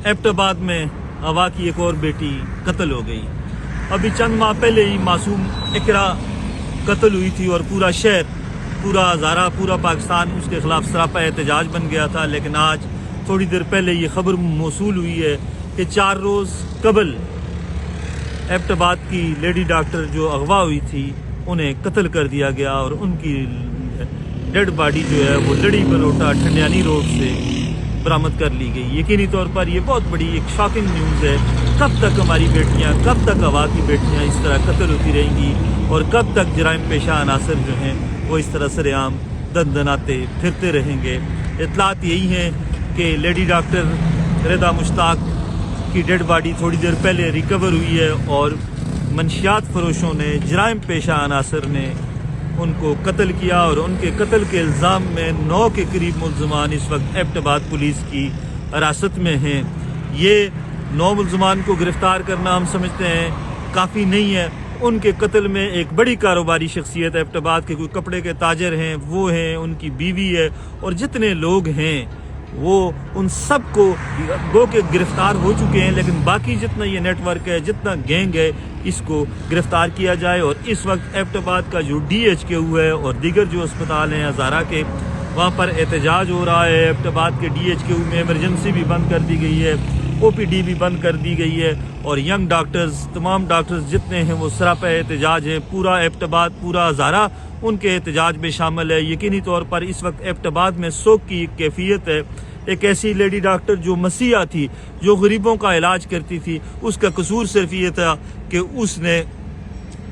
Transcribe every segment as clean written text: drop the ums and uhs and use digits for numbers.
एबटाबाद में हवा की एक और बेटी कत्ल हो गई। अभी चंद माह पहले ही मासूम इकरा कत्ल हुई थी और पूरा शहर, पूरा हज़ारा, पूरा पाकिस्तान उसके खिलाफ सरापा एहतजाज बन गया था। लेकिन आज थोड़ी देर पहले ये खबर मौसूल हुई है कि 4 रोज़ कबल एबटाबाद की लेडी डॉक्टर जो अगवा हुई थी उन्हें कत्ल कर दिया गया और उनकी डेड बॉडी जो है वो लड़ी बरोटा ठंडियानी रोड से बरामद कर ली गई। यकीनी तौर पर ये बहुत बड़ी एक शॉकिंग न्यूज़ है। कब तक हमारी बेटियां, कब तक हवा की बेटियां इस तरह कत्ल होती रहेंगी और कब तक जराइम पेशा अनासर जो हैं वो इस तरह सरेआम दंदनाते फिरते रहेंगे। इतलात यही है कि लेडी डॉक्टर रिदा मुश्ताक की डेड बॉडी थोड़ी देर पहले रिकवर हुई है और मंशियात फरोशों ने, जराइम पेशा अनासर ने उनको कत्ल किया और उनके कत्ल के इल्ज़ाम में 9 के करीब मुल्ज़मान इस वक्त एबटाबाद पुलिस की हिरासत में हैं। ये 9 मुल्ज़मान को गिरफ्तार करना हम समझते हैं काफ़ी नहीं है। उनके कत्ल में एक बड़ी कारोबारी शख्सियत एबटाबाद के कोई कपड़े के ताजर हैं, वो हैं, उनकी बीवी है और जितने लोग हैं वो उन सब को गो के गिरफ्तार हो चुके हैं। लेकिन बाकी जितना ये नेटवर्क है, जितना गैंग है, इसको गिरफ्तार किया जाए। और इस वक्त एबटाबाद का जो DHQ है और दीगर जो अस्पताल हैं हज़ारा के, वहाँ पर एहतजाज हो रहा है। एबटाबाद के DHQ में इमरजेंसी भी बंद कर दी गई है, OPD भी बंद कर दी गई है और यंग डॉक्टर्स, तमाम डॉक्टर्स जितने हैं वो सरापा एहतजाज हैं। पूरा एबटाबाद, पूरा हज़ारा उनके एहतजाज में शामिल है। यकीनी तौर पर इस वक्त एबटाबाद में सोग की एक कैफियत है। एक ऐसी लेडी डॉक्टर जो मसीहा थी, जो गरीबों का इलाज करती थी, उसका कसूर सिर्फ ये था कि उसने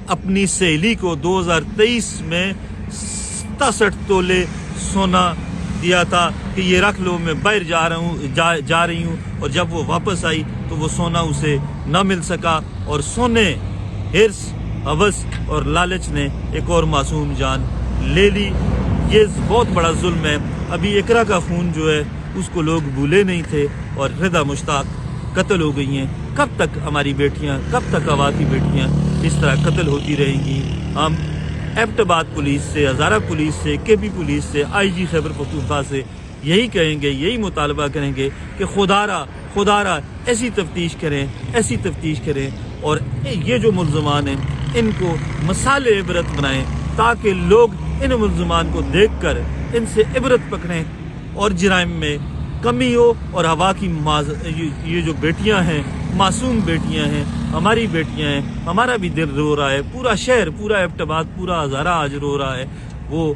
अपनी सहेली को 2023 में 67 तोले सोना दिया था कि ये रख लो, मैं बाहर जा रही हूँ और जब वो वापस आई तो वो सोना उसे ना मिल सका और सोने, हिर्स, हवस और लालच ने एक और मासूम जान ले ली। ये बहुत बड़ा जुल्म है। अभी इकरा का खून जो है उसको लोग भूले नहीं थे और रिदा मुश्ताक कत्ल हो गई हैं। कब तक हमारी बेटियां, कब तक हवा की बेटियां इस तरह कत्ल होती रहेंगी? हम एबटाबाद पुलिस से, हज़ारा पुलिस से, KP पुलिस से, IG खैबर पख्तूनख्वा से यही कहेंगे, यही मुतालबा करेंगे कि खुदारा ऐसी तफ्तीश करें, ऐसी तफ्तीश करें और ये जो मुल्ज़मान हैं इनको मसाले इबरत बनाएं ताकि लोग इन मुल्ज़मान को देख कर इनसे इबरत पकड़ें और जराइम में कमी हो। और हवा की ये जो बेटियां हैं, मासूम बेटियां हैं, हमारी बेटियां हैं, हमारा भी दिल रो रहा है, पूरा शहर, पूरा एबटाबाद, पूरा हज़ारा आज रो रहा है। वो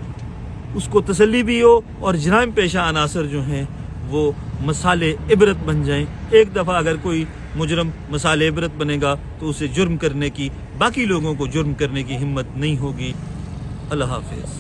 उसको तसल्ली भी हो और जराइम पेशा अनासर जो हैं वो मसाले इबरत बन जाएं। एक दफ़ा अगर कोई मुजरम मसाले इबरत बनेगा तो उसे जुर्म करने की, बाकी लोगों को जुर्म करने की हिम्मत नहीं होगी। अल्लाह हाफ़िज़।